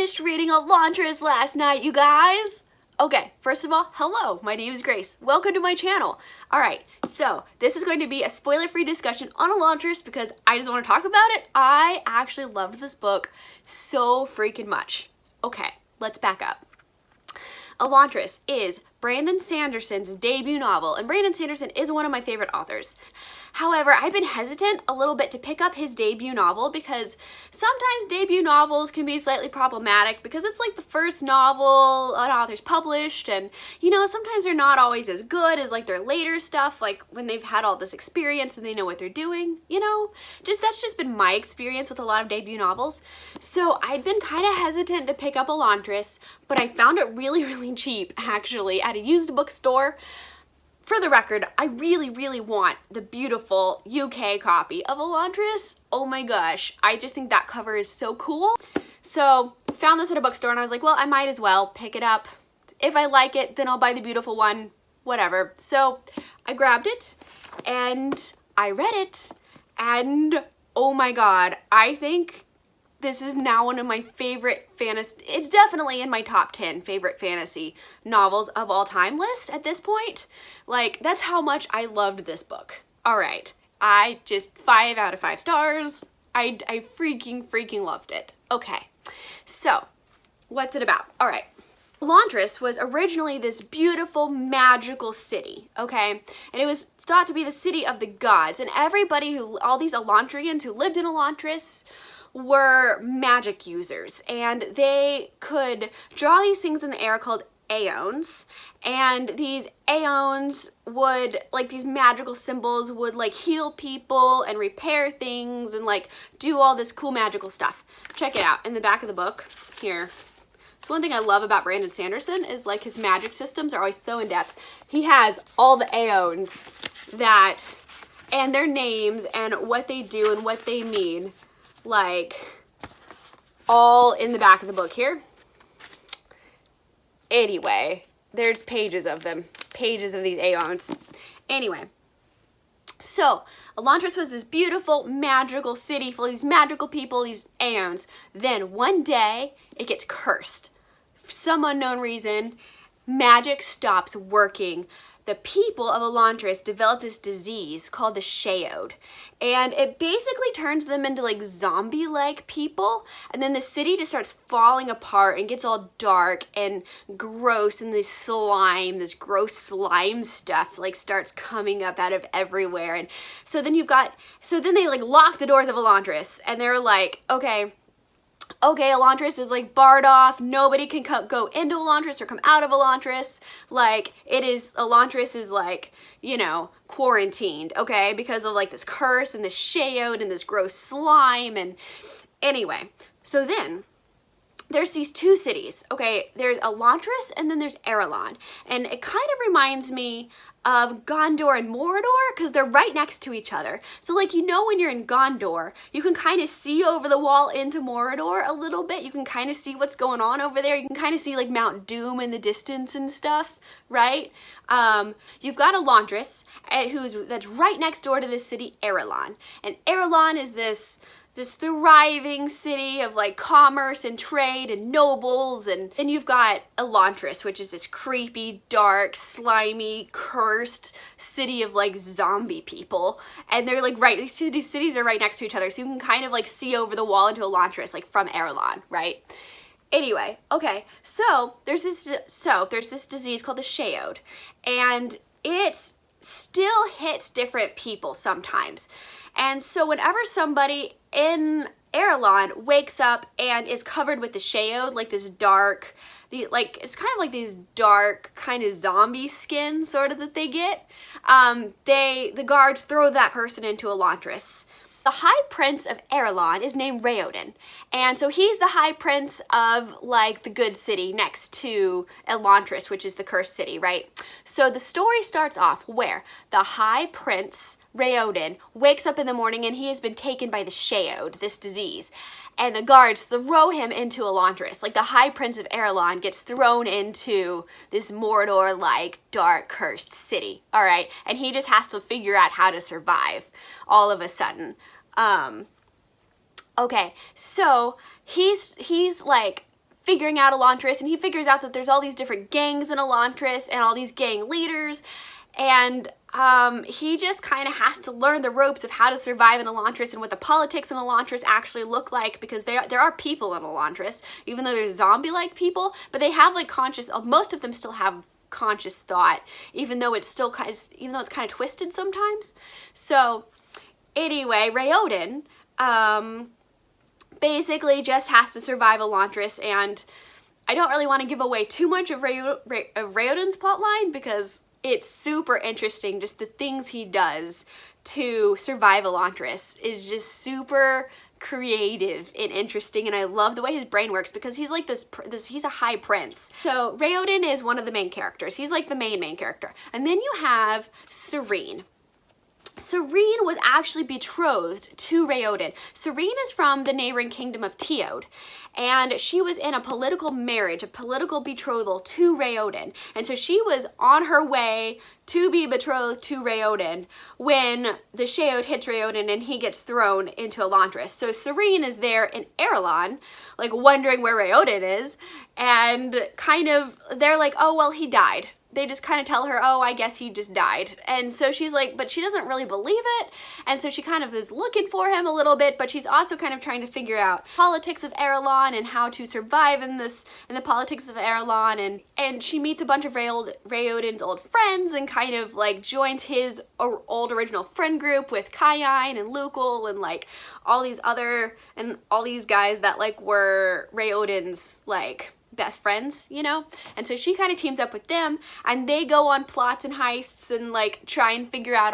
finished reading Elantris last night, you guys. Okay, first of all, hello, my name is Grace. Welcome to my channel. Alright, so this is going to be a spoiler-free discussion on Elantris because I just want to talk about it. I actually loved this book so freaking much. Okay, let's back up. Elantris is Brandon Sanderson's debut novel, and Brandon Sanderson is one of my favorite authors. However, I've been hesitant a little bit to pick up his debut novel because sometimes debut novels can be slightly problematic because it's like the first novel an author's published, and you know, sometimes they're not always as good as like their later stuff, like when they've had all this experience and they know what they're doing, you know? That's just been my experience with a lot of debut novels. So I'd been kind of hesitant to pick up Elantris, but I found it really cheap actually at a used bookstore. For the record, I really want the beautiful UK copy of Elantris. Oh my gosh, I just think that cover is so cool. So, found this at a bookstore and I was like, well, I might as well pick it up. If I like it, then I'll buy the beautiful one, whatever. So, I grabbed it and I read it and oh my god, I think this is now one of my favorite fantasy, it's definitely in my top 10 favorite fantasy novels of all time list at this point. Like, that's how much I loved this book. All right, I just 5 out of 5 stars. I freaking loved it. Okay, so what's it about? All right. Elantris was originally this beautiful magical city, okay? And it was thought to be the city of the gods, and everybody all these Elantrians who lived in Elantris were magic users, and they could draw these things in the air called aeons, and these aeons would, like, these magical symbols would like heal people and repair things and like do all this cool magical stuff. Check it out in the back of the book here. So one thing I love about Brandon Sanderson is like his magic systems are always so in-depth. He has all the aeons that, and their names and what they do and what they mean, like all in the back of the book here. Anyway, there's pages of them, pages of these aeons. Anyway, so Elantris was this beautiful magical city full of these magical people, these aeons. Then one day it gets cursed. For some unknown reason, magic stops working. The people of Elantris develop this disease called the Sheod, and it basically turns them into like zombie-like people, and then the city just starts falling apart and gets all dark and gross, and this slime, this gross slime stuff like starts coming up out of everywhere. And so then they like lock the doors of Elantris, and they're like, okay, Elantris is like barred off. Nobody can go into Elantris or come out of Elantris. Like, Elantris is like, you know, quarantined, okay? Because of like this curse and this Sheod and this gross slime. And anyway, so then there's these two cities, okay? There's Elantris and then there's Erelon. And it kind of reminds me of Gondor and Mordor because they're right next to each other. So like, you know, when you're in Gondor, you can kind of see over the wall into Mordor a little bit. You can kind of see what's going on over there. You can kind of see like Mount Doom in the distance and stuff, right? You've got Elantris, that's right next door to this city, Erelon. And Erelon is this thriving city of like commerce and trade and nobles, and then you've got Elantris, which is this creepy, dark, slimy, cursed city of like zombie people, and they're like these cities are right next to each other, so you can kind of like see over the wall into Elantris, like from Erelon, right? Anyway, okay, so there's this disease called the Sheod, and it still hits different people sometimes. And so whenever somebody in Erelon wakes up and is covered with the Sheod, like this dark, it's kind of like these dark kind of zombie skin sort of that they get, the guards throw that person into Elantris. The High Prince of Erelon is named Raoden, and so he's the High Prince of like the good city next to Elantris, which is the cursed city, right? So the story starts off where the High Prince Raoden wakes up in the morning and he has been taken by the Sheod, this disease, and the guards throw him into Elantris. Like, the High Prince of Erelon gets thrown into this Mordor-like dark cursed city, all right? And he just has to figure out how to survive all of a sudden. Okay, so he's like figuring out Elantris, and he figures out that there's all these different gangs in Elantris and all these gang leaders, and he just kind of has to learn the ropes of how to survive in Elantris and what the politics in Elantris actually look like, because there are people in Elantris, even though they're zombie-like people, but they have like conscious, most of them still have conscious thought, even though it's kind of twisted sometimes. So anyway, Raoden basically just has to survive Elantris, and I don't really want to give away too much of Raoden's plotline because it's super interesting. Just the things he does to survive Elantris is just super creative and interesting, and I love the way his brain works because he's like this he's a high prince. So Raoden is one of the main characters. He's like the main character. And then you have Serene. Serene was actually betrothed to Raoden. Serene is from the neighboring kingdom of Teod, and she was in a political marriage, a political betrothal to Raoden. And so she was on her way to be betrothed to Raoden when the Sheod hits Raoden and he gets thrown into Elantris. So Serene is there in Erelon, like wondering where Raoden is, and kind of, they're like, oh, well, he died. They just kind of tell her, oh, I guess he just died. And so she's like, but she doesn't really believe it. And so she kind of is looking for him a little bit, but she's also kind of trying to figure out politics of Erelon and how to survive in the politics of Erelon. And she meets a bunch of Raoden's old friends and kind of like joins his old original friend group with Kayine and Lukul and like all these guys that like were Raoden's like best friends, you know? And so she kind of teams up with them, and they go on plots and heists and like try and figure out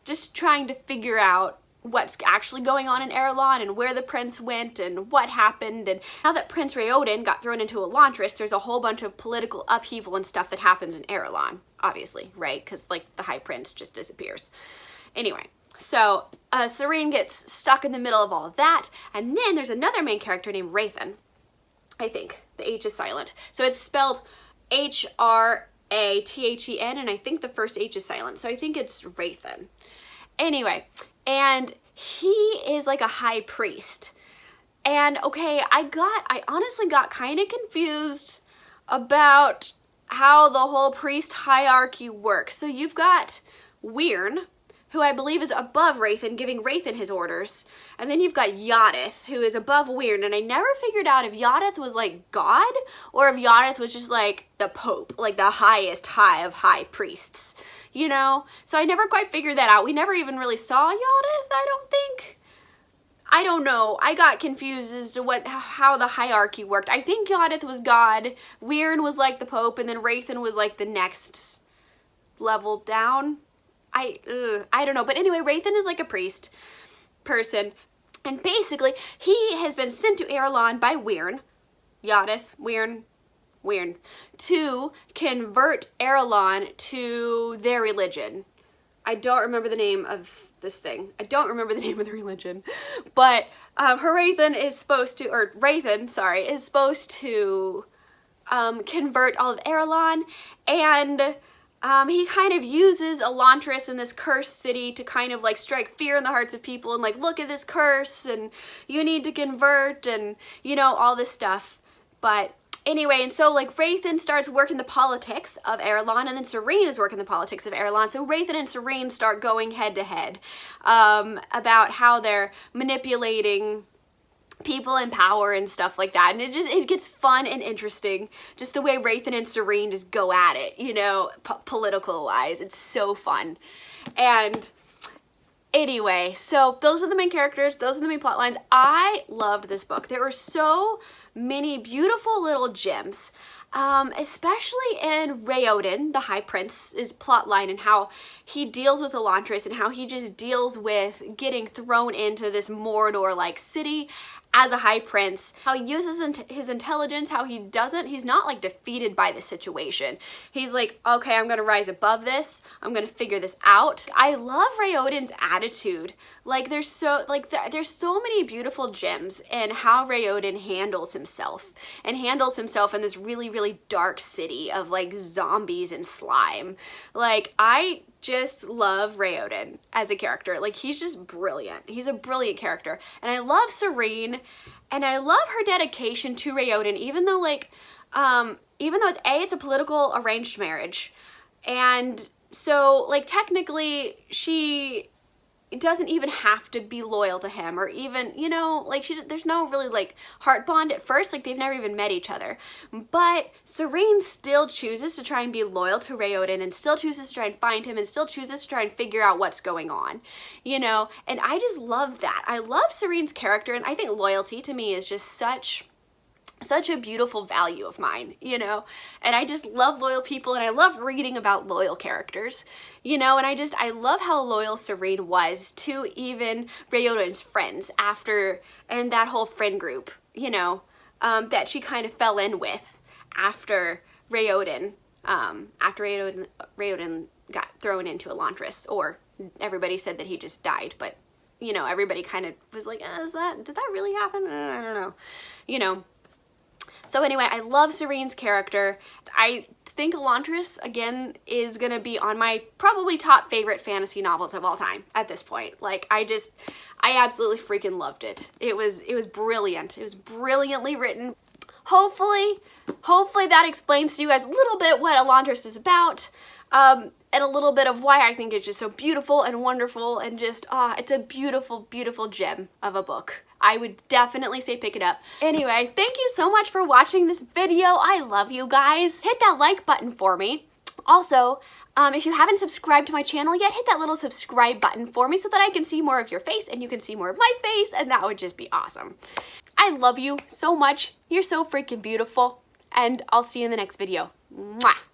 just trying to figure out what's actually going on in Erelon and where the prince went and what happened. And now that Prince Raoden got thrown into Elantris, there's a whole bunch of political upheaval and stuff that happens in Erelon, obviously, right? Because like the high prince just disappears. Anyway, so Serene gets stuck in the middle of all of that, and then there's another main character named Wraithen. I think the H is silent. So it's spelled Hrathen, and I think the first H is silent. So I think it's Wraithen. Anyway, and he is like a high priest. And okay, I honestly got kind of confused about how the whole priest hierarchy works. So you've got Wyrn, who I believe is above Wraithen, giving Wraithen his orders. And then you've got Yadith, who is above Wyrn, and I never figured out if Yadith was like God, or if Yadith was just like the Pope, like the highest high of high priests, you know? So I never quite figured that out. We never even really saw Yadith, I don't think. I don't know. I got confused as to how the hierarchy worked. I think Yadith was God, Wyrn was like the Pope, and then Wraithen was like the next level down. I don't know, but anyway, Wraithen is like a priest person, and basically he has been sent to Erelon by Wyrn, Wyrn, to convert Erelon to their religion. I don't remember the name of this thing. I don't remember the name of the religion, but Wraithen is supposed to convert all of Erelon, and he kind of uses Elantris and this cursed city to kind of like strike fear in the hearts of people and like, look at this curse and you need to convert and, you know, all this stuff. But anyway, and so like Wraithen starts working the politics of Erelon, and then Serene is working the politics of Erelon. So Wraithen and Serene start going head to head about how they're manipulating people in power and stuff like that, and it gets fun and interesting, just the way Wraithen and Serene just go at it, you know, political wise. It's so fun. And anyway, so those are the main characters, those are the main plot lines. I loved this book. There were so many beautiful little gems, especially in Raoden, the High Prince's plotline, and how he deals with Elantris and how he just deals with getting thrown into this Mordor-like city as a high prince, how he uses his intelligence, how he's not like defeated by the situation. He's like, okay, I'm gonna rise above this, I'm gonna figure this out. I love Raoden's attitude. Like there's so many beautiful gems in how Raoden handles himself in this really, really dark city of like zombies and slime. Like I just love Raoden as a character. Like he's just brilliant. He's a brilliant character. And I love Serene And I love her dedication to Raoden, even though like, even though it's a political arranged marriage. And so like technically she doesn't even have to be loyal to him, or even, you know, like there's no really like heart bond at first, like they've never even met each other. But Serene still chooses to try and be loyal to Raoden, and still chooses to try and find him, and still chooses to try and figure out what's going on, you know? And I just love that. I love Serene's character, and I think loyalty to me is just such a beautiful value of mine, you know? And I just love loyal people, and I love reading about loyal characters, you know? And I love how loyal Serene was to even Raoden's friends after, and that whole friend group, you know, that she kind of fell in with after Raoden got thrown into Elantris, or everybody said that he just died, but, you know, everybody kind of was like, did that really happen? I don't know, you know? So anyway, I love Serene's character. I think Elantris, again, is gonna be on my probably top favorite fantasy novels of all time at this point. Like, I absolutely freaking loved it. It was brilliant. It was brilliantly written. Hopefully that explains to you guys a little bit what Elantris is about. And a little bit of why I think it's just so beautiful and wonderful, and just, it's a beautiful, beautiful gem of a book. I would definitely say pick it up. Anyway, thank you so much for watching this video. I love you guys. Hit that like button for me. Also, if you haven't subscribed to my channel yet, hit that little subscribe button for me so that I can see more of your face and you can see more of my face, and that would just be awesome. I love you so much. You're so freaking beautiful, and I'll see you in the next video. Mwah!